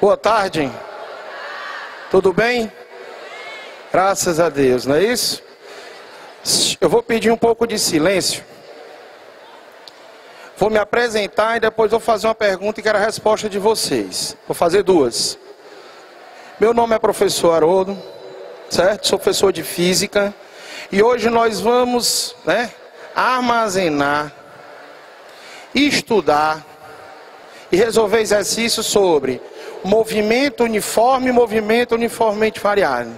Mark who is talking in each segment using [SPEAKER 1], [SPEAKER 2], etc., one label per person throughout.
[SPEAKER 1] Boa tarde. Tudo bem? Graças a Deus, não é isso? Eu vou pedir um pouco de silêncio. Vou me apresentar e depois vou fazer uma pergunta e quero a resposta de vocês. Vou fazer duas. Meu nome é professor Haroldo, certo? Sou professor de física. E hoje nós vamos, armazenar, estudar e resolver exercícios sobre movimento uniforme e movimento uniformemente variado.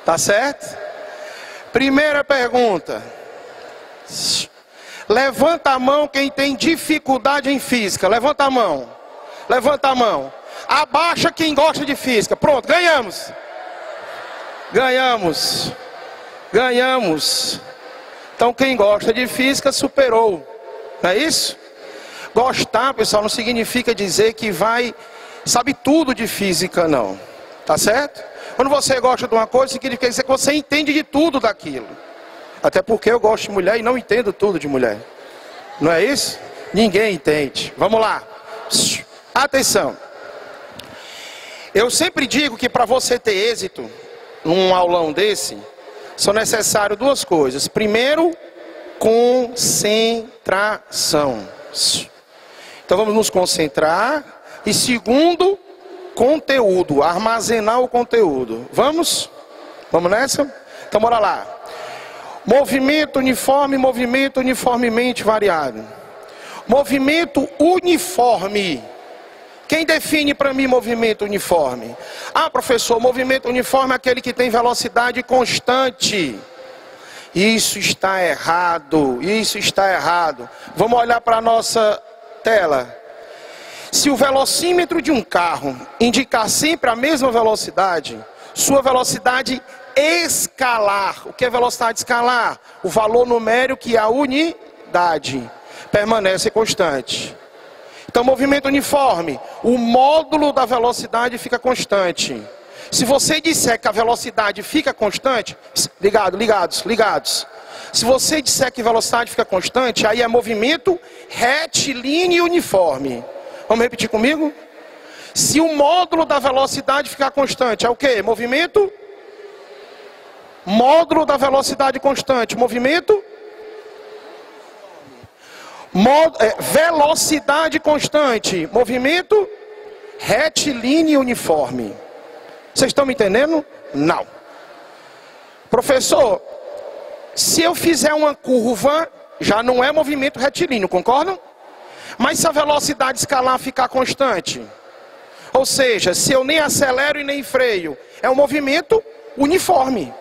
[SPEAKER 1] Tá certo? Primeira pergunta. Levanta a mão quem tem dificuldade em física. Levanta a mão. Levanta a mão. Abaixa quem gosta de física. Pronto, ganhamos. Ganhamos. Ganhamos. Então quem gosta de física superou. Não é isso? Gostar, pessoal, não significa dizer que sabe tudo de física, não. Tá certo? Quando você gosta de uma coisa, significa dizer que você entende de tudo daquilo. Até porque eu gosto de mulher e não entendo tudo de mulher. Não é isso? Ninguém entende. Vamos lá. Atenção. Eu sempre digo que para você ter êxito num aulão desse, são necessárias duas coisas. Primeiro, concentração. Então vamos nos concentrar. E segundo, conteúdo. Armazenar o conteúdo. Vamos? Vamos nessa? Então bora lá. Movimento uniforme, movimento uniformemente variado. Movimento uniforme. Quem define para mim movimento uniforme? Ah, professor, movimento uniforme é aquele que tem velocidade constante. Isso está errado. Isso está errado. Vamos olhar para a nossa tela. Se o velocímetro de um carro indicar sempre a mesma velocidade, sua velocidade escalar. O que é velocidade escalar? O valor numérico que é a unidade permanece constante. Então, movimento uniforme, o módulo da velocidade fica constante. Se você disser que a velocidade fica constante, ligados. Se você disser que a velocidade fica constante, aí é movimento retilíneo uniforme. Vamos repetir comigo? Se o módulo da velocidade ficar constante, é o quê? Movimento? Módulo da velocidade constante. Movimento? Velocidade constante. Movimento? Retilíneo uniforme. Vocês estão me entendendo? Não. Professor, se eu fizer uma curva, já não é movimento retilíneo, concordam? Mas se a velocidade escalar ficar constante, ou seja, se eu nem acelero e nem freio, é um movimento uniforme,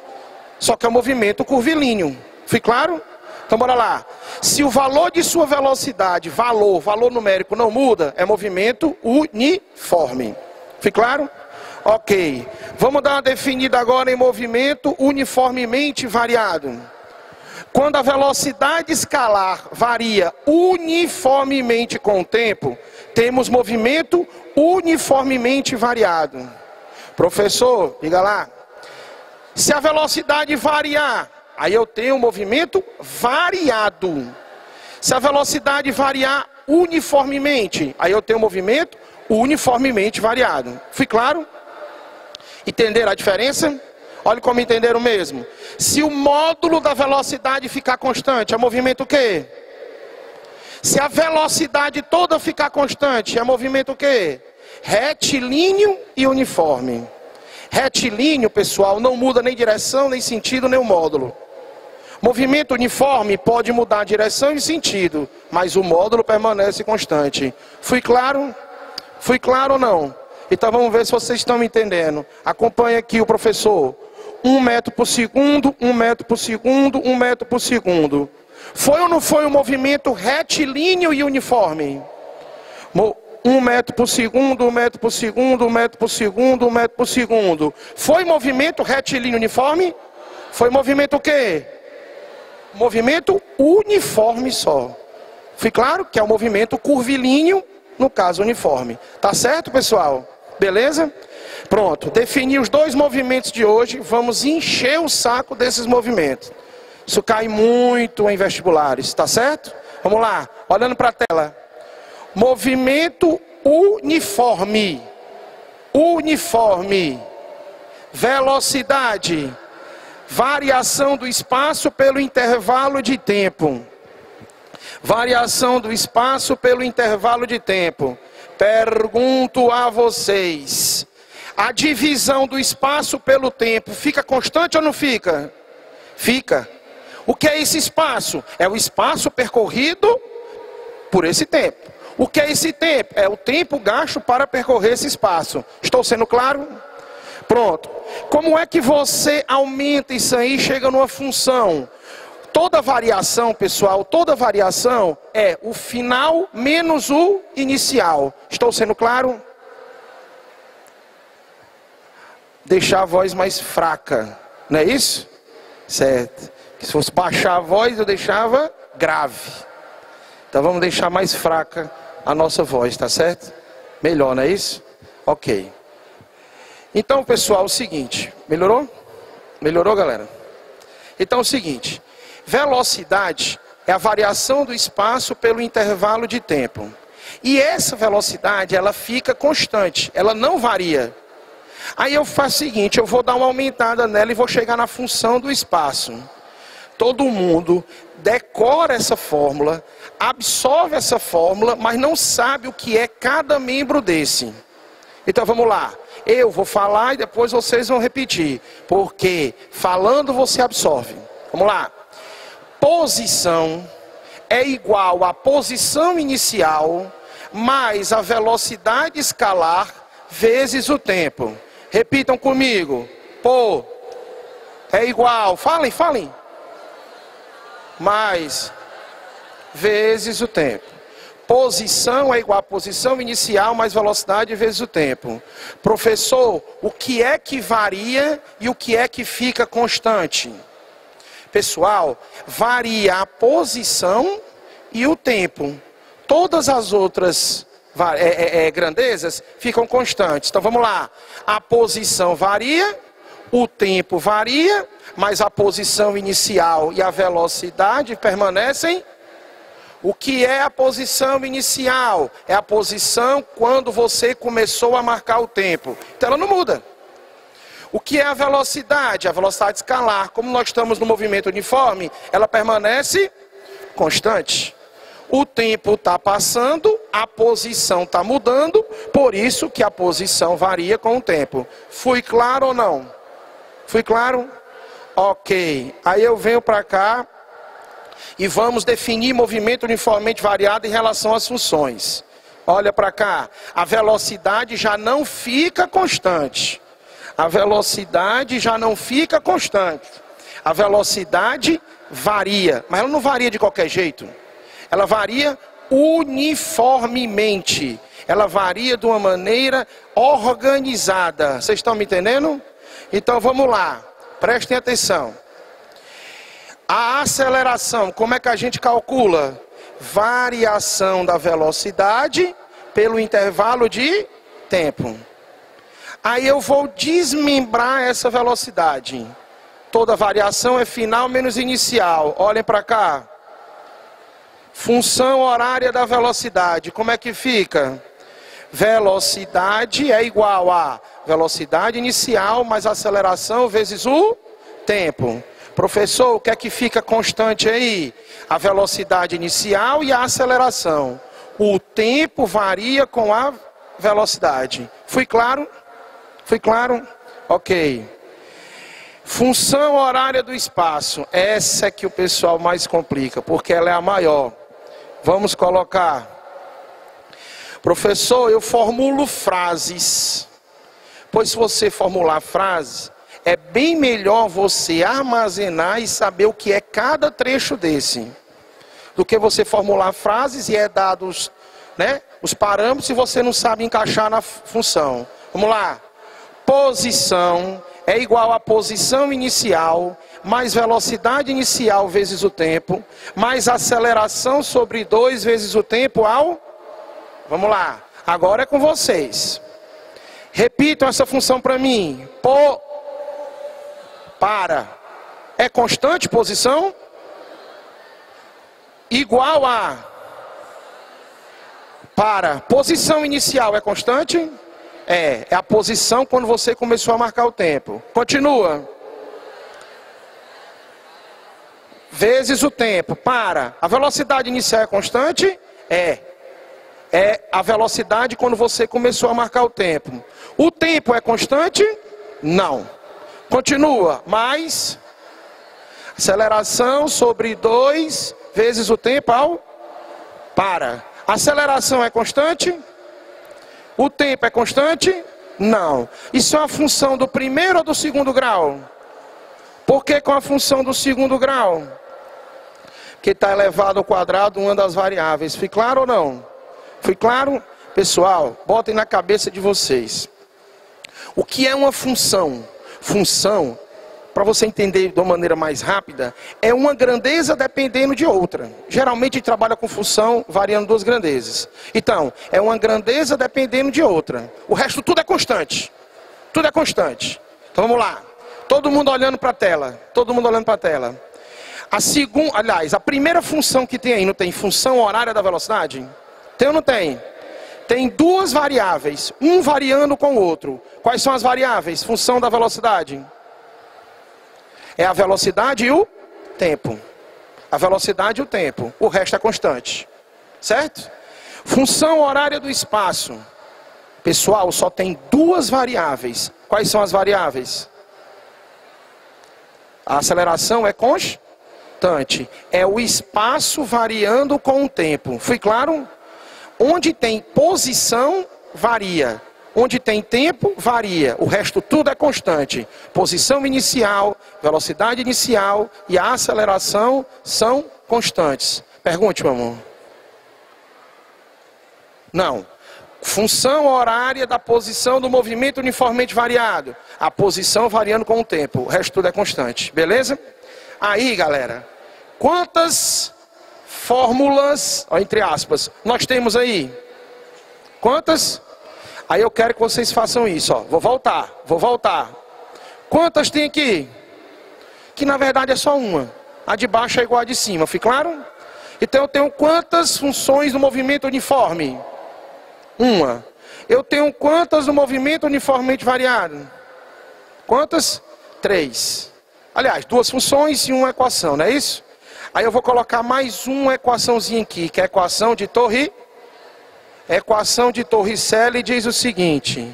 [SPEAKER 1] só que é um movimento curvilíneo. Foi claro? Então bora lá. Se o valor de sua velocidade, valor numérico não muda, é movimento uniforme. Foi claro? Ok. Vamos dar uma definida agora em movimento uniformemente variado. Quando a velocidade escalar varia uniformemente com o tempo, temos movimento uniformemente variado. Professor, diga lá. Se a velocidade variar, aí eu tenho movimento variado. Se a velocidade variar uniformemente, aí eu tenho movimento uniformemente variado. Fui claro? Entenderam a diferença? Olha como entenderam mesmo. Se o módulo da velocidade ficar constante, é movimento o quê? Se a velocidade toda ficar constante, é movimento o quê? Retilíneo e uniforme. Retilíneo, pessoal, não muda nem direção, nem sentido, nem o módulo. Movimento uniforme pode mudar a direção e sentido, mas o módulo permanece constante. Fui claro? Fui claro ou não? Então vamos ver se vocês estão me entendendo. Acompanhe aqui o professor. 1 metro por segundo, 1 metro por segundo, 1 metro por segundo. Foi ou não foi um movimento retilíneo e uniforme? 1 metro por segundo, 1 metro por segundo, 1 metro por segundo, 1 metro por segundo. Foi movimento retilíneo uniforme? Foi movimento o quê? Movimento uniforme só. Foi claro que é o movimento curvilíneo, no caso uniforme. Tá certo, pessoal? Beleza? Pronto, defini os dois movimentos de hoje, vamos encher o saco desses movimentos. Isso cai muito em vestibulares, tá certo? Vamos lá, olhando para a tela. Movimento uniforme. uniforme, velocidade, variação do espaço pelo intervalo de tempo. Variação do espaço pelo intervalo de tempo. Pergunto a vocês, a divisão do espaço pelo tempo fica constante ou não fica? Fica. O que é esse espaço? É o espaço percorrido por esse tempo. O que é esse tempo? É o tempo gasto para percorrer esse espaço. Estou sendo claro? Pronto. Como é que você aumenta isso aí e chega numa função? Toda variação, pessoal, toda variação é o final menos o inicial. Estou sendo claro? Deixar a voz mais fraca, não é isso? Certo. Se fosse baixar a voz, eu deixava grave. Então vamos deixar mais fraca a nossa voz, tá certo? Melhor, não é isso? Ok. Então, pessoal, é o seguinte. Melhorou? Melhorou, galera? Então é o seguinte. Velocidade é a variação do espaço pelo intervalo de tempo. E essa velocidade, ela fica constante. Ela não varia. Aí eu faço o seguinte. Eu vou dar uma aumentada nela e vou chegar na função do espaço. Todo mundo decora essa fórmula, absorve essa fórmula, mas não sabe o que é cada membro desse. Então vamos lá. Eu vou falar e depois vocês vão repetir. Porque falando você absorve. Vamos lá. Posição é igual à posição inicial mais a velocidade escalar vezes o tempo. Repitam comigo. Pô é igual. Falem. Mais vezes o tempo. Posição é igual a posição inicial mais velocidade vezes o tempo. Professor, o que é que varia e o que é que fica constante? Pessoal, varia a posição e o tempo. Todas as outras grandezas ficam constantes. Então vamos lá. A posição varia, o tempo varia, mas a posição inicial e a velocidade permanecem. O que é a posição inicial? É a posição quando você começou a marcar o tempo. Então ela não muda. O que é a velocidade? A velocidade escalar. Como nós estamos no movimento uniforme, ela permanece constante. O tempo está passando, a posição está mudando, por isso que a posição varia com o tempo. Fui claro ou não? Fui claro? Ok. Aí eu venho para cá e vamos definir movimento uniformemente variado em relação às funções. Olha para cá. A velocidade já não fica constante. A velocidade já não fica constante. A velocidade varia. Mas ela não varia de qualquer jeito. Ela varia uniformemente. Ela varia de uma maneira organizada. Vocês estão me entendendo? Então vamos lá. Prestem atenção. A aceleração, como é que a gente calcula? Variação da velocidade pelo intervalo de tempo. Aí eu vou desmembrar essa velocidade. Toda variação é final menos inicial. Olhem para cá. Função horária da velocidade. Como é que fica? Velocidade é igual a velocidade inicial mais aceleração vezes o tempo. Professor, o que é que fica constante aí? A velocidade inicial e a aceleração. O tempo varia com a velocidade. Fui claro? Fui claro? Ok. Função horária do espaço. Essa é que o pessoal mais complica, porque ela é a maior. Vamos colocar. Professor, eu formulo frases. Pois se você formular frases, é bem melhor você armazenar e saber o que é cada trecho desse. Do que você formular frases e é dados, né, os parâmetros e você não sabe encaixar na função. Vamos lá. Posição é igual a posição inicial, mais velocidade inicial vezes o tempo, mais aceleração sobre 2 vezes o tempo ao... Vamos lá, agora é com vocês. Repitam essa função para mim. Para. É constante posição? Igual a... Para. Posição inicial é constante? É a posição quando você começou a marcar o tempo. Continua. Vezes o tempo. Para. A velocidade inicial é constante? É a velocidade quando você começou a marcar o tempo. O tempo é constante? Não. Continua. Mais aceleração sobre 2 vezes o tempo ao para. A aceleração é constante? O tempo é constante? Não. Isso é uma função do primeiro ou do segundo grau? Por que com a função do segundo grau? Porque está elevado ao quadrado uma das variáveis. Foi claro ou não? Foi claro? Pessoal, botem na cabeça de vocês. O que é uma função? Função, para você entender de uma maneira mais rápida, é uma grandeza dependendo de outra. Geralmente a gente trabalha com função variando duas grandezas. Então, é uma grandeza dependendo de outra. O resto tudo é constante. Tudo é constante. Então vamos lá. Todo mundo olhando para a tela. Todo mundo olhando para a tela. A primeira função que tem aí, não tem função horária da velocidade? Tem ou não tem? Tem duas variáveis, um variando com o outro. Quais são as variáveis? Função da velocidade. É a velocidade e o tempo. A velocidade e o tempo. O resto é constante. Certo? Função horária do espaço. Pessoal, só tem duas variáveis. Quais são as variáveis? A aceleração é constante. É o espaço variando com o tempo. Foi claro? Onde tem posição, varia. Onde tem tempo, varia. O resto tudo é constante. Posição inicial, velocidade inicial e a aceleração são constantes. Pergunte, meu amor. Não. Função horária da posição do movimento uniformemente variado. A posição variando com o tempo. O resto tudo é constante. Beleza? Aí, galera, quantas fórmulas, entre aspas, nós temos aí? Quantas? Aí eu quero que vocês façam isso, ó. Vou voltar. Quantas tem aqui? Que na verdade é só uma. A de baixo é igual a de cima, fica claro? Então eu tenho quantas funções no movimento uniforme? Uma. Eu tenho quantas no movimento uniformemente variado? Quantas? 3. Aliás, 2 funções e uma equação, não é isso? Aí eu vou colocar mais uma equaçãozinha aqui, que é a equação de Torricelli. Equação de Torricelli diz o seguinte,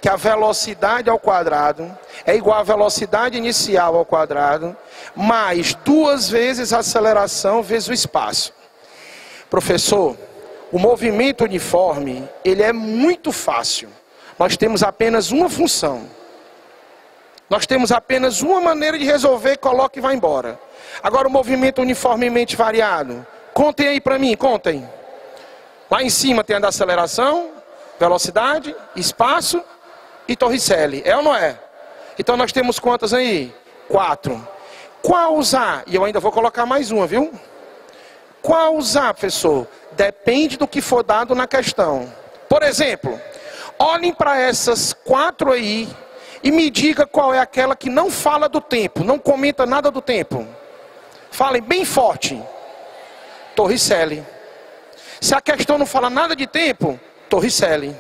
[SPEAKER 1] que a velocidade ao quadrado é igual à velocidade inicial ao quadrado, mais 2 vezes a aceleração vezes o espaço. Professor, o movimento uniforme, ele é muito fácil. Nós temos apenas uma função. Nós temos apenas uma maneira de resolver, coloca e vai embora. Agora o movimento uniformemente variado. Contem aí para mim, contem. Lá em cima tem a da aceleração, velocidade, espaço e Torricelli. É ou não é? Então nós temos quantas aí? 4. Qual usar? E eu ainda vou colocar mais uma, viu? Qual usar, professor? Depende do que for dado na questão. Por exemplo, olhem para essas 4 aí e me diga qual é aquela que não fala do tempo, não comenta nada do tempo. Falem bem forte. Torricelli. Se a questão não fala nada de tempo, Torricelli.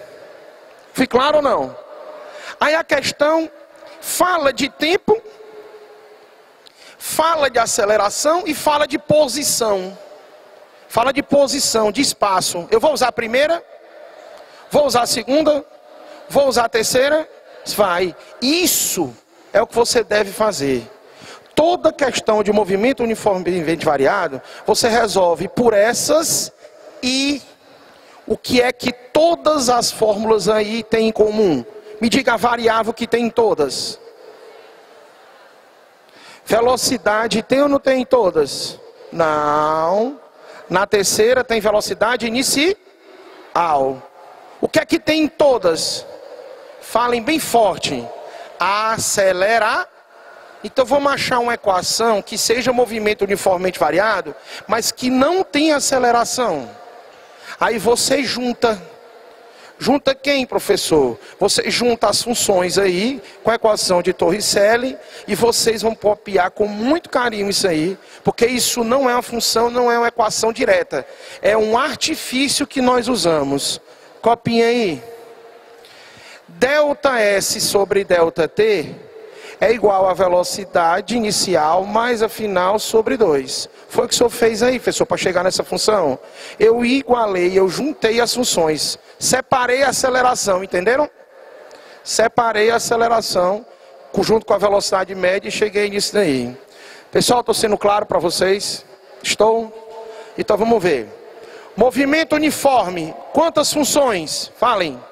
[SPEAKER 1] Fica claro ou não? Aí a questão fala de tempo, fala de aceleração e fala de posição. Fala de posição, de espaço. Eu vou usar a primeira, vou usar a segunda, vou usar a terceira. Vai. Isso é o que você deve fazer. Toda questão de movimento uniformemente variado, você resolve por essas e o que é que todas as fórmulas aí têm em comum? Me diga a variável que tem em todas. Velocidade tem ou não tem em todas? Não. Na terceira tem velocidade inicial. O que é que tem em todas? Falem bem forte. Acelerar. Então vamos achar uma equação que seja movimento uniformemente variado, mas que não tenha aceleração. Aí você junta. Junta quem, professor? Você junta as funções aí com a equação de Torricelli e vocês vão copiar com muito carinho isso aí, porque isso não é uma função, não é uma equação direta. É um artifício que nós usamos. Copiem aí. ΔS sobre ΔT é igual à velocidade inicial mais a final sobre 2. Foi o que o senhor fez aí, professor, para chegar nessa função? Eu igualei, eu juntei as funções. Separei a aceleração, entenderam? Separei a aceleração junto com a velocidade média e cheguei nisso daí. Pessoal, estou sendo claro para vocês? Estou? Então vamos ver. Movimento uniforme, quantas funções? Falem.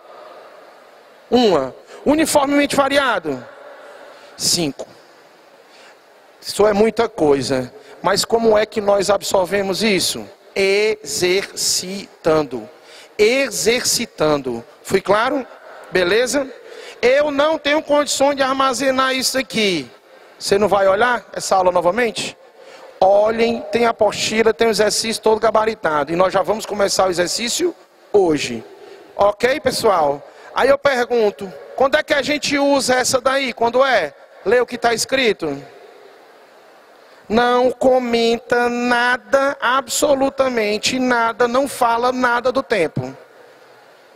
[SPEAKER 1] Uma. Uniformemente variado? 5. Isso é muita coisa. Mas como é que nós absorvemos isso? Exercitando. Exercitando. Fui claro? Beleza? Eu não tenho condições de armazenar isso aqui. Você não vai olhar essa aula novamente? Olhem, tem a apostila, tem o exercício todo gabaritado. E nós já vamos começar o exercício hoje. Ok, pessoal? Aí eu pergunto, quando é que a gente usa essa daí? Quando é? Lê o que está escrito. Não comenta nada, absolutamente nada, não fala nada do tempo.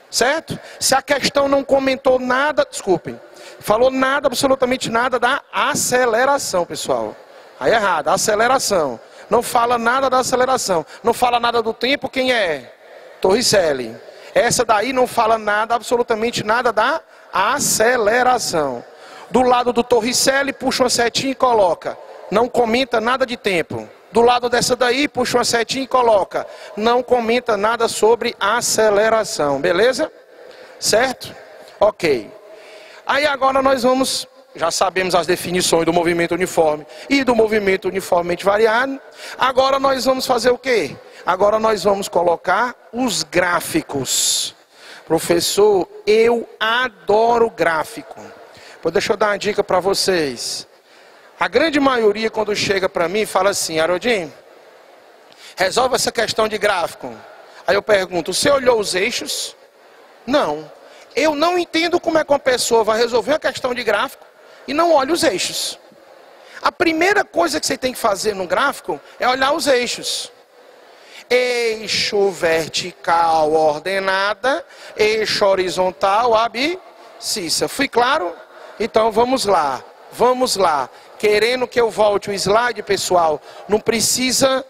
[SPEAKER 1] Certo? Se a questão não comentou nada, desculpem, falou nada, absolutamente nada da aceleração, pessoal. Aí é errado, aceleração. Não fala nada da aceleração. Não fala nada do tempo, quem é? Torricelli. Essa daí não fala nada, absolutamente nada da aceleração. Do lado do Torricelli, puxa uma setinha e coloca. Não comenta nada de tempo. Do lado dessa daí, puxa uma setinha e coloca. Não comenta nada sobre aceleração. Beleza? Certo? Ok. Aí agora nós vamos... Já sabemos as definições do movimento uniforme e do movimento uniformemente variado. Agora nós vamos fazer o quê? Agora nós vamos colocar os gráficos. Professor, eu adoro gráfico. Deixa eu dar uma dica para vocês. A grande maioria, quando chega para mim, fala assim: Haroldinho, resolve essa questão de gráfico. Aí eu pergunto, você olhou os eixos? Não. Eu não entendo como é que uma pessoa vai resolver uma questão de gráfico e não olha os eixos. A primeira coisa que você tem que fazer no gráfico é olhar os eixos. Eixo vertical ordenada, eixo horizontal abscissa. Fui claro? Então vamos lá. Vamos lá. Querendo que eu volte o slide, pessoal, não precisa...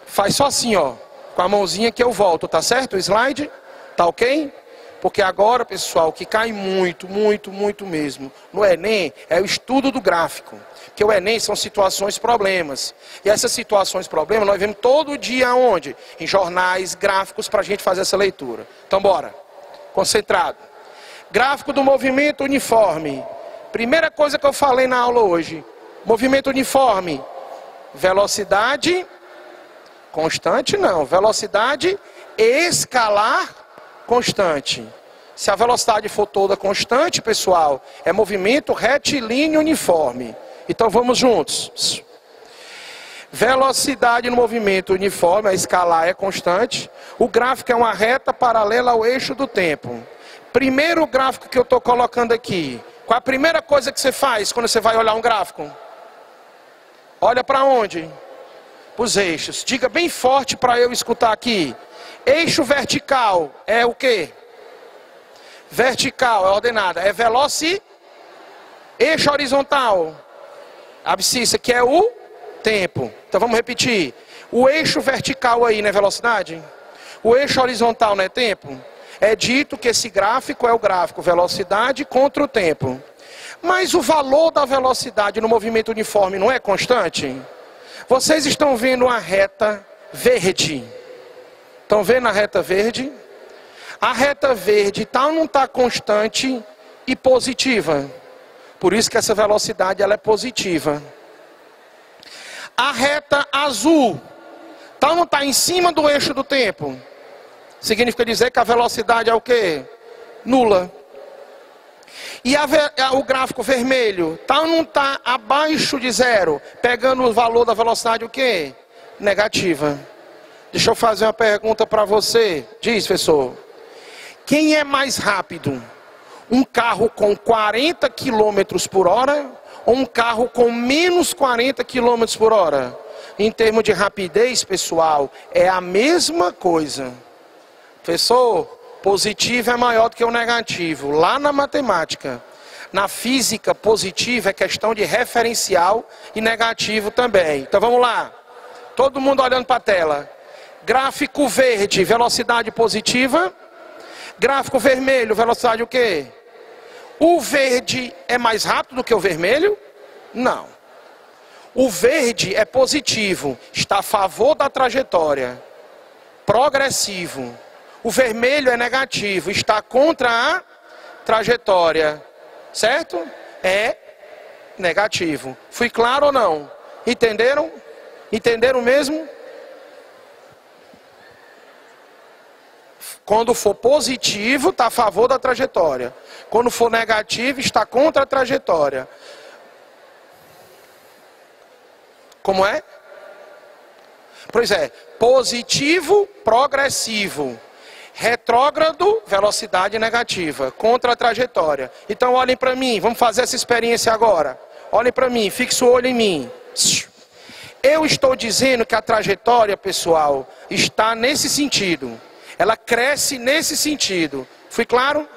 [SPEAKER 1] Faz só assim, ó. Com a mãozinha que eu volto, tá certo o slide? Tá ok? Porque agora, pessoal, o que cai muito mesmo no Enem é o estudo do gráfico. Porque o Enem são situações, problemas. E essas situações, problemas, nós vemos todo dia onde? Em jornais, gráficos, para a gente fazer essa leitura. Então, bora. Concentrado. Gráfico do movimento uniforme. Primeira coisa que eu falei na aula hoje. Movimento uniforme. Velocidade constante, não. Velocidade escalar constante. Se a velocidade for toda constante, pessoal, é movimento retilíneo uniforme. Então vamos juntos. Velocidade no movimento uniforme, a escalar é constante. O gráfico é uma reta paralela ao eixo do tempo. Primeiro gráfico que eu estou colocando aqui. Qual a primeira coisa que você faz quando você vai olhar um gráfico? Olha para onde? Para os eixos. Diga bem forte para eu escutar aqui. Eixo vertical é o quê? Vertical é ordenada. É velocidade. Eixo horizontal. Abscissa, que é o tempo. Então vamos repetir. O eixo vertical aí não é velocidade? O eixo horizontal não é tempo? É dito que esse gráfico é o gráfico velocidade contra o tempo. Mas o valor da velocidade no movimento uniforme não é constante? Vocês estão vendo a reta verde. Estão vendo a reta verde? A reta verde tá ou não está constante e positiva? Por isso que essa velocidade ela é positiva. A reta azul tá ou não está em cima do eixo do tempo? Significa dizer que a velocidade é o quê? Nula. E o gráfico vermelho tá ou não está abaixo de zero? Pegando o valor da velocidade o quê? Negativa. Deixa eu fazer uma pergunta para você. Diz, professor. Quem é mais rápido? Um carro com 40 km por hora ou um carro com menos 40 km por hora? Em termos de rapidez, pessoal, é a mesma coisa. Professor, Positivo é maior do que o negativo. Lá na matemática. Na física, positivo é questão de referencial e negativo também. Então vamos lá. Todo mundo olhando para a tela. Gráfico verde, velocidade positiva. Gráfico vermelho, velocidade o quê? O verde é mais rápido do que o vermelho? Não. O verde é positivo, está a favor da trajetória. Progressivo. O vermelho é negativo, está contra a trajetória. Certo? É negativo. Fui claro ou não? Entenderam? Entenderam mesmo? Quando for positivo, está a favor da trajetória. Quando for negativo, está contra a trajetória. Como é? Pois é, positivo, progressivo. Retrógrado, velocidade negativa, contra a trajetória. Então olhem para mim, vamos fazer essa experiência agora. Olhem para mim, fixe o olho em mim. Eu estou dizendo que a trajetória, pessoal, está nesse sentido. Ela cresce nesse sentido. Fui claro?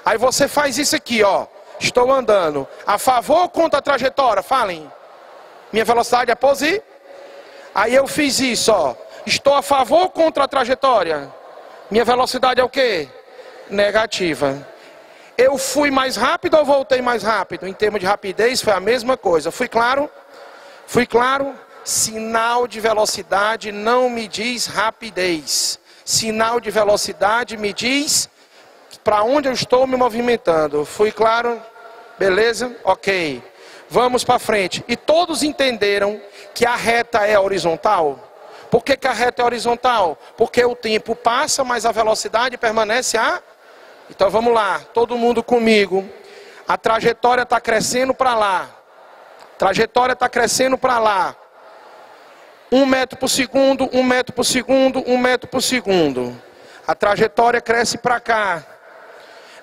[SPEAKER 1] Aí você faz isso aqui, ó. Estou andando. A favor ou contra a trajetória? Falem. Minha velocidade é positiva. Aí eu fiz isso, ó. Estou a favor ou contra a trajetória? Minha velocidade é o quê? Negativa. Eu fui mais rápido ou voltei mais rápido? Em termos de rapidez foi a mesma coisa. Fui claro? Fui claro? Sinal de velocidade não me diz rapidez. Sinal de velocidade me diz para onde eu estou me movimentando. Fui claro? Beleza? Ok. Vamos para frente. E todos entenderam que a reta é horizontal? Por que a reta é horizontal? Porque o tempo passa, mas a velocidade permanece a... Então vamos lá, todo mundo comigo. A trajetória está crescendo para lá. Trajetória está crescendo para lá. 1 metro por segundo, 1 metro por segundo, 1 metro por segundo. A trajetória cresce para cá.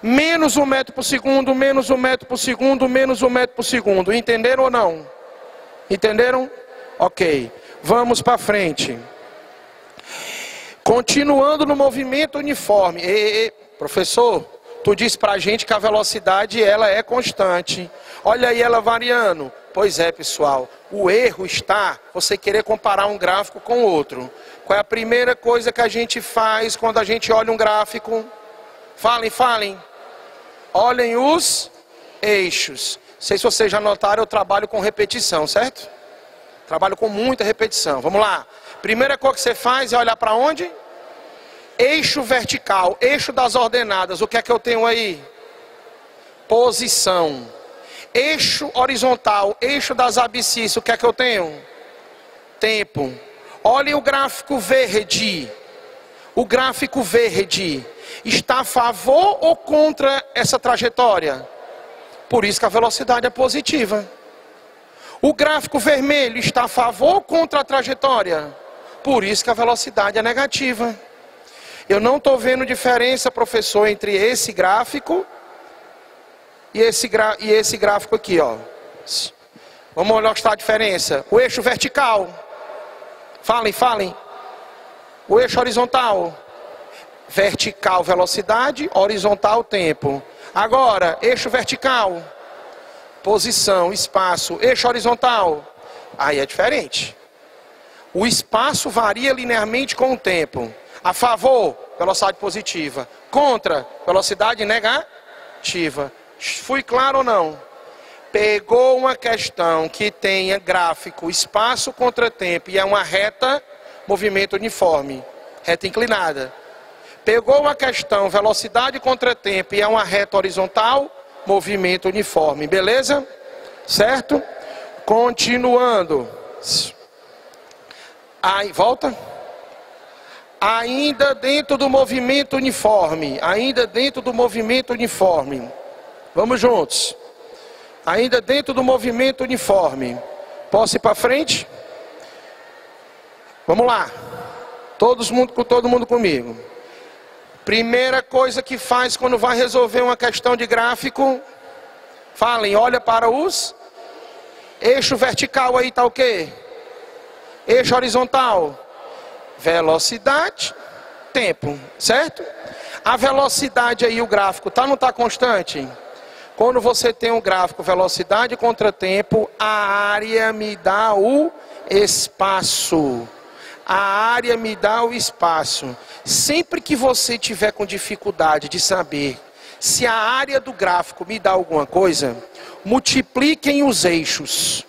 [SPEAKER 1] Menos 1 metro por segundo, menos 1 metro por segundo, menos 1 metro por segundo. Entenderam ou não? Entenderam? Ok. Vamos para frente. Continuando no movimento uniforme. Professor, tu disse para a gente que a velocidade ela é constante. Olha aí ela variando. Pois é, pessoal. O erro está você querer comparar um gráfico com outro. Qual é a primeira coisa que a gente faz quando a gente olha um gráfico? Falem, falem. Olhem os eixos. Não sei se vocês já notaram, eu trabalho com repetição, certo? Trabalho com muita repetição. Vamos lá. Primeira coisa que você faz é olhar para onde? Eixo vertical, eixo das ordenadas. O que é que eu tenho aí? Posição. Eixo horizontal, eixo das abscissas. O que é que eu tenho? Tempo. Olhem o gráfico verde. O gráfico verde está a favor ou contra essa trajetória? Por isso que a velocidade é positiva. O gráfico vermelho está a favor ou contra a trajetória? Por isso que a velocidade é negativa. Eu não estou vendo diferença, professor, entre esse gráfico e esse gráfico aqui, ó. Vamos mostrar a diferença. O eixo vertical. Falem, falem. O eixo horizontal. Vertical, velocidade. Horizontal, tempo. Agora, eixo vertical. Posição, espaço. Eixo horizontal. Aí é diferente. O espaço varia linearmente com o tempo. A favor, velocidade positiva. Contra, velocidade negativa. Fui claro ou não? Pegou uma questão que tenha gráfico, espaço contra tempo e é uma reta, movimento uniforme. Reta inclinada. Pegou uma questão, velocidade contra tempo e é uma reta horizontal, movimento uniforme. Beleza? Certo? Continuando. Aí, volta. Ainda dentro do movimento uniforme. Ainda dentro do movimento uniforme. Vamos juntos. Ainda dentro do movimento uniforme. Posso ir para frente? Vamos lá. Todo mundo comigo. Primeira coisa que faz quando vai resolver uma questão de gráfico. Falem, olha para os. Eixo vertical aí está o quê? Eixo horizontal. Velocidade, tempo, certo? A velocidade aí, o gráfico, tá ou não tá constante? Quando você tem um gráfico velocidade contra tempo, a área me dá o espaço. A área me dá o espaço. Sempre que você tiver com dificuldade de saber se a área do gráfico me dá alguma coisa, multipliquem os eixos.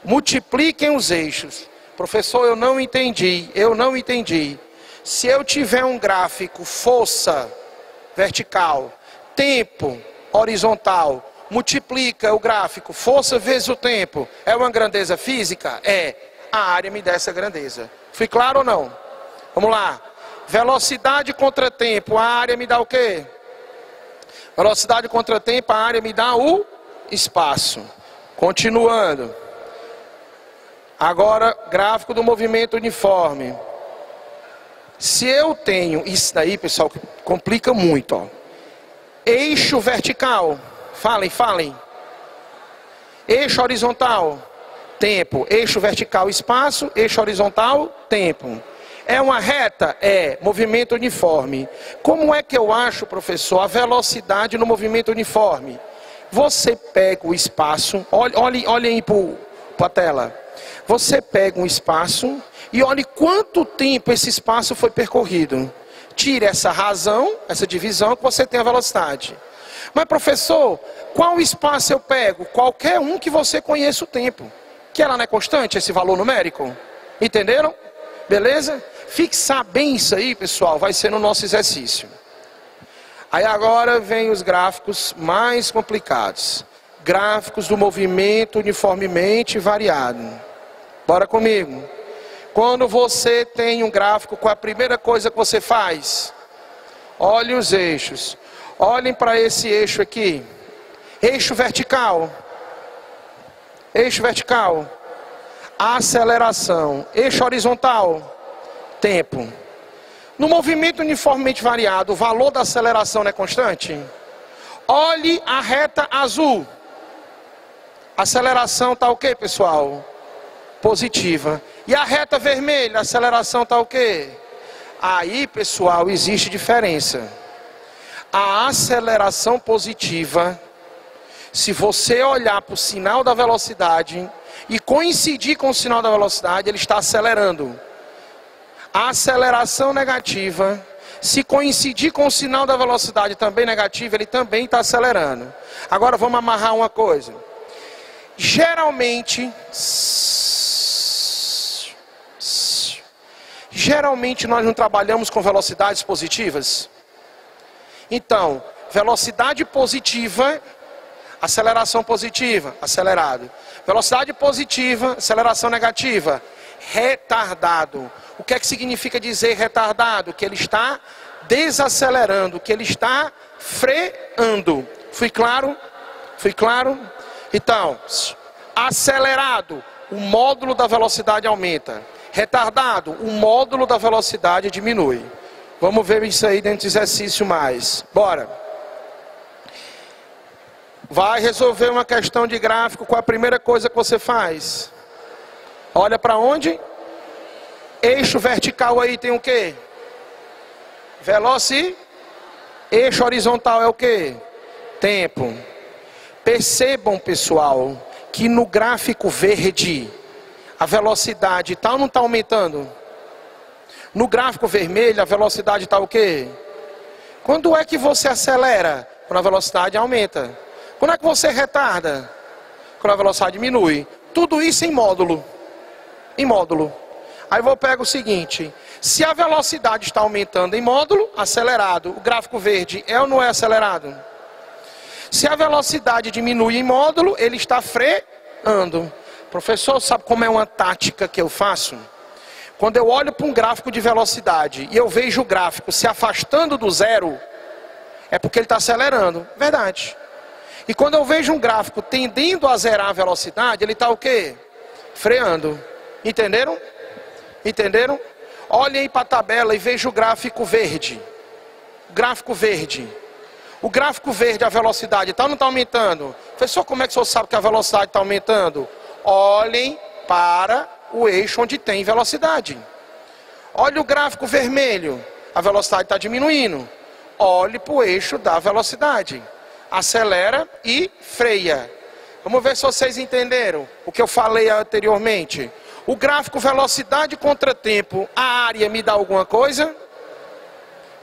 [SPEAKER 1] Multipliquem os eixos. Professor, eu não entendi. Se eu tiver um gráfico força vertical, tempo horizontal, multiplica o gráfico, força vezes o tempo, é uma grandeza física? É. A área me dá essa grandeza. Fui claro ou não? Vamos lá. Velocidade contra tempo, a área me dá o quê? Velocidade contra tempo, a área me dá o espaço. Continuando. Agora, gráfico do movimento uniforme. Se eu tenho, isso daí, pessoal, complica muito, ó. Eixo vertical, falem. Eixo horizontal, tempo. Eixo vertical, espaço. Eixo horizontal, tempo. É uma reta? É. Movimento uniforme. Como é que eu acho, professor, a velocidade no movimento uniforme? Você pega o espaço, olhe aí para a tela. Você pega um espaço e olhe quanto tempo esse espaço foi percorrido. Tire essa razão, essa divisão, que você tem a velocidade. Mas, professor, qual espaço eu pego? Qualquer um que você conheça o tempo. Que ela não é constante, esse valor numérico? Entenderam? Beleza? Fixar bem isso aí, pessoal, vai ser no nosso exercício. Aí agora vem os gráficos mais complicados. Gráficos do movimento uniformemente variado. Bora comigo. Quando você tem um gráfico, qual é a primeira coisa que você faz? Olhe os eixos. Olhem para esse eixo aqui. Eixo vertical. Eixo vertical. Aceleração. Eixo horizontal. Tempo. No movimento uniformemente variado, o valor da aceleração não é constante? Olhe a reta azul. Aceleração está o quê, pessoal? Positiva. E a reta vermelha, a aceleração está o quê? Aí, pessoal, existe diferença. A aceleração positiva, se você olhar para o sinal da velocidade e coincidir com o sinal da velocidade, ele está acelerando. A aceleração negativa, se coincidir com o sinal da velocidade também negativo, ele também está acelerando. Agora vamos amarrar uma coisa. Geralmente nós não trabalhamos com velocidades positivas. Então, velocidade positiva, aceleração positiva, acelerado. Velocidade positiva, aceleração negativa, retardado. O que é que significa dizer retardado? Que ele está desacelerando, que ele está freando. Fui claro? Fui claro? Então, acelerado, o módulo da velocidade aumenta. Retardado, o módulo da velocidade diminui. Vamos ver isso aí dentro do exercício mais. Bora. Vai resolver uma questão de gráfico, qual a primeira coisa que você faz? Olha para onde? Eixo vertical aí tem o quê? Eixo horizontal é o quê? Tempo. Percebam, pessoal, que no gráfico verde, a velocidade está ou não está aumentando? No gráfico vermelho, a velocidade está o quê? Quando é que você acelera? Quando a velocidade aumenta. Quando é que você retarda? Quando a velocidade diminui. Tudo isso em módulo. Em módulo. Aí eu vou pegar o seguinte. Se a velocidade está aumentando em módulo, acelerado. O gráfico verde é ou não é acelerado? Se a velocidade diminui em módulo, ele está freando. Professor, sabe como é uma tática que eu faço? Quando eu olho para um gráfico de velocidade e eu vejo o gráfico se afastando do zero, é porque ele está acelerando. Verdade. E quando eu vejo um gráfico tendendo a zerar a velocidade, ele está o quê? Freando. Entenderam? Entenderam? Olhem para a tabela e vejam o gráfico verde. O gráfico verde. O gráfico verde, a velocidade está ou não está aumentando? Professor, como é que o senhor sabe que a velocidade está aumentando? Olhem para o eixo onde tem velocidade. Olha o gráfico vermelho, a velocidade está diminuindo. olhe para o eixo da velocidade. Acelera e freia. Vamos ver se vocês entenderam o que eu falei anteriormente. O gráfico velocidade contra tempo, a área me dá alguma coisa?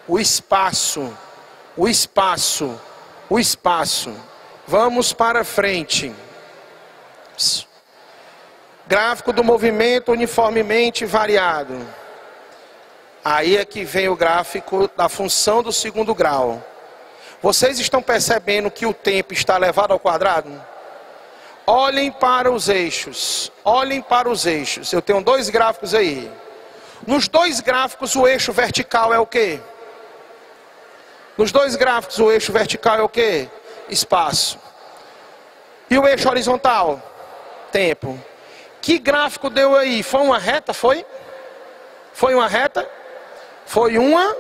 [SPEAKER 1] O espaço. O espaço. O espaço. Vamos para frente. Gráfico do movimento uniformemente variado. Aí é que vem o gráfico da função do segundo grau. Vocês estão percebendo que o tempo está elevado ao quadrado? Olhem para os eixos. Olhem para os eixos. Eu tenho dois gráficos aí. Nos dois gráficos o eixo vertical é o quê? Nos dois gráficos o eixo vertical é o quê? Espaço. E o eixo horizontal? Tempo. Que gráfico deu aí? Foi uma reta, foi? Foi uma reta? Foi uma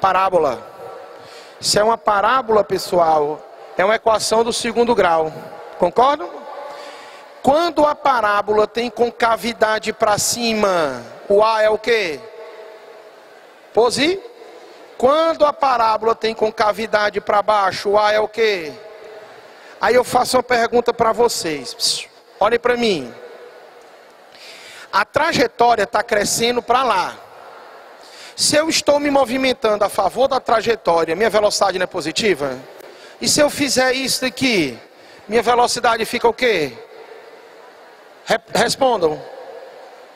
[SPEAKER 1] parábola. Se é uma parábola, pessoal, é uma equação do segundo grau. Concordam? Quando a parábola tem concavidade para cima, o A é o quê? Positivo. Quando a parábola tem concavidade para baixo, o A é o quê? Aí eu faço uma pergunta para vocês. Olhem para mim. A trajetória está crescendo para lá. Se eu estou me movimentando a favor da trajetória, minha velocidade não é positiva? E se eu fizer isso aqui, minha velocidade fica o quê? Respondam.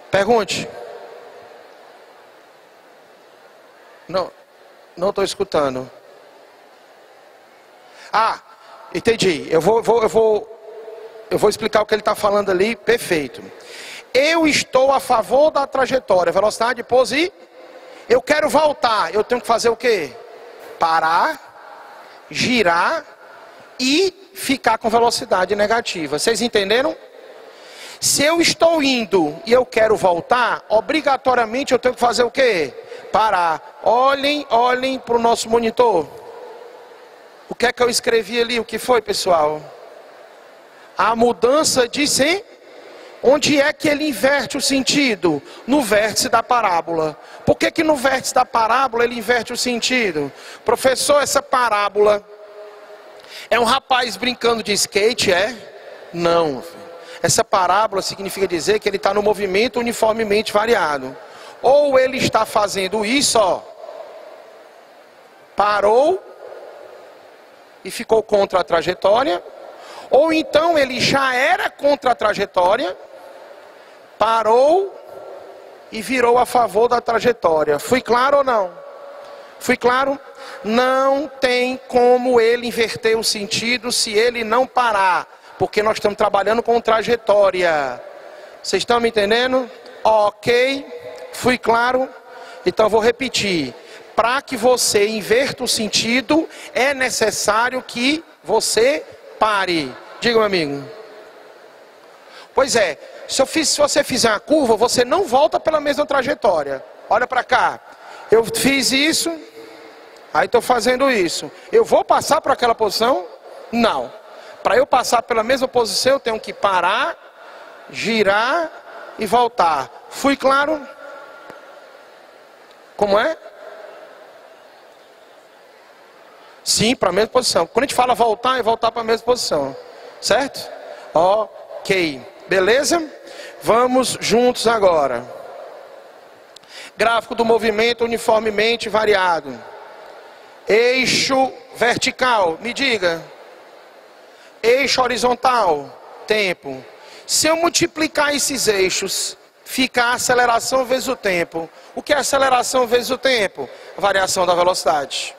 [SPEAKER 1] Pergunte. Não estou escutando. Ah, entendi. Eu vou explicar o que ele está falando ali. Perfeito. Eu estou a favor da trajetória, velocidade positiva. Eu quero voltar. Eu tenho que fazer o quê? Parar, girar e ficar com velocidade negativa. Vocês entenderam? Se eu estou indo e eu quero voltar, obrigatoriamente eu tenho que fazer o quê? Parar. Olhem para o nosso monitor. O que é que eu escrevi ali? O que foi, pessoal? A mudança de sim. Onde é que ele inverte o sentido? No vértice da parábola. Por que no vértice da parábola ele inverte o sentido? Professor, essa parábola é um rapaz brincando de skate, é? Não. Essa parábola significa dizer que ele está no movimento uniformemente variado. Ou ele está fazendo isso, ó, parou e ficou contra a trajetória. Ou então ele já era contra a trajetória, parou e virou a favor da trajetória. Fui claro ou não? Fui claro? Não tem como ele inverter o sentido se ele não parar, porque nós estamos trabalhando com trajetória. Vocês estão me entendendo? Ok, fui claro? Então eu vou repetir. Para que você inverta o sentido, é necessário que você pare. Diga, meu amigo. Pois é, se você fizer uma curva, você não volta pela mesma trajetória. Olha para cá. Eu fiz isso, aí estou fazendo isso. Eu vou passar por aquela posição? Não. Para eu passar pela mesma posição, eu tenho que parar, girar e voltar. Fui claro? Como é? Sim, para a mesma posição. Quando a gente fala voltar, é voltar para a mesma posição. Certo? Ok. Beleza? Vamos juntos agora. Gráfico do movimento uniformemente variado. Eixo vertical, me diga. Eixo horizontal, tempo. Se eu multiplicar esses eixos, fica a aceleração vezes o tempo. O que é aceleração vezes o tempo? A variação da velocidade.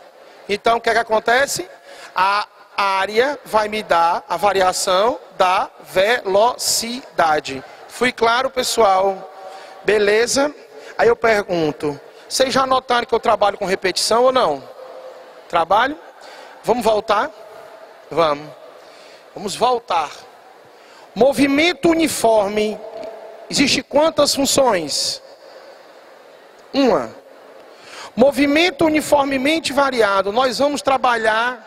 [SPEAKER 1] Então, o que é que acontece? A área vai me dar a variação da velocidade. Fui claro, pessoal? Beleza? Aí eu pergunto, vocês já notaram que eu trabalho com repetição ou não? Trabalho? Vamos voltar? Vamos voltar. Movimento uniforme. Existe quantas funções? Uma. Movimento uniformemente variado. Nós vamos trabalhar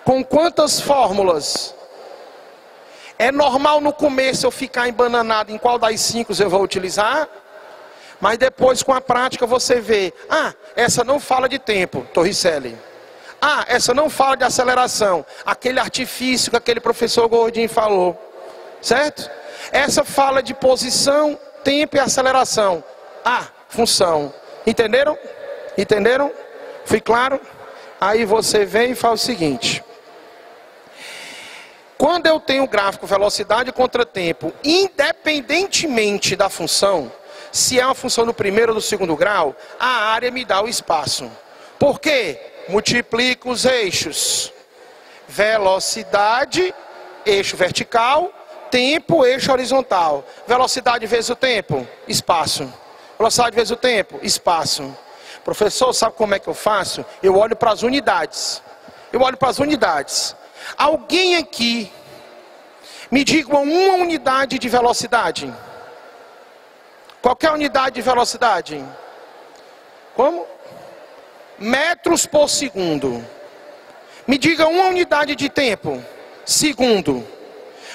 [SPEAKER 1] com quantas fórmulas? É normal no começo eu ficar embananado em qual das 5 eu vou utilizar? Mas depois, com a prática, você vê, essa não fala de tempo, Torricelli. Essa não fala de aceleração, aquele artifício que aquele professor Gordinho falou, certo? Essa fala de posição, tempo e aceleração. Função. Entenderam? Entenderam? Fui claro? Aí você vem e fala o seguinte. Quando eu tenho gráfico velocidade contra tempo, independentemente da função, se é uma função do primeiro ou do segundo grau, a área me dá o espaço. Por quê? Multiplico os eixos. Velocidade, eixo vertical, tempo, eixo horizontal. Velocidade vezes o tempo, espaço. Velocidade vezes o tempo, espaço. Professor, sabe como é que eu faço? Eu olho para as unidades. Eu olho para as unidades. Alguém aqui me diga uma unidade de velocidade. Qualquer unidade de velocidade. Como? Metros por segundo. Me diga uma unidade de tempo. Segundo.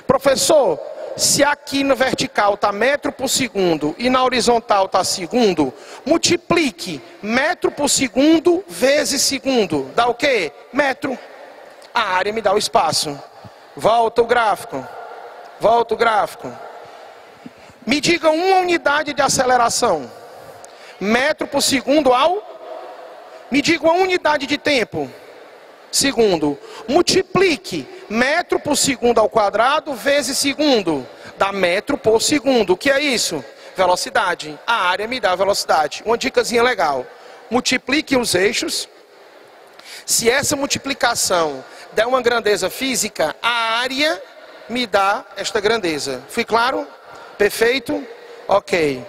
[SPEAKER 1] Professor, se aqui no vertical está metro por segundo e na horizontal está segundo, multiplique metro por segundo vezes segundo. Dá o quê? Metro. A área me dá o espaço. Volta o gráfico. Volta o gráfico. Me diga uma unidade de aceleração. Metro por segundo ao... Me diga uma unidade de tempo. Segundo. Multiplique metro por segundo ao quadrado vezes segundo. Dá metro por segundo. O que é isso? Velocidade. A área me dá velocidade. Uma dicasinha legal. Multiplique os eixos. Se essa multiplicação der uma grandeza física, a área me dá esta grandeza. Fui claro? Perfeito? Ok.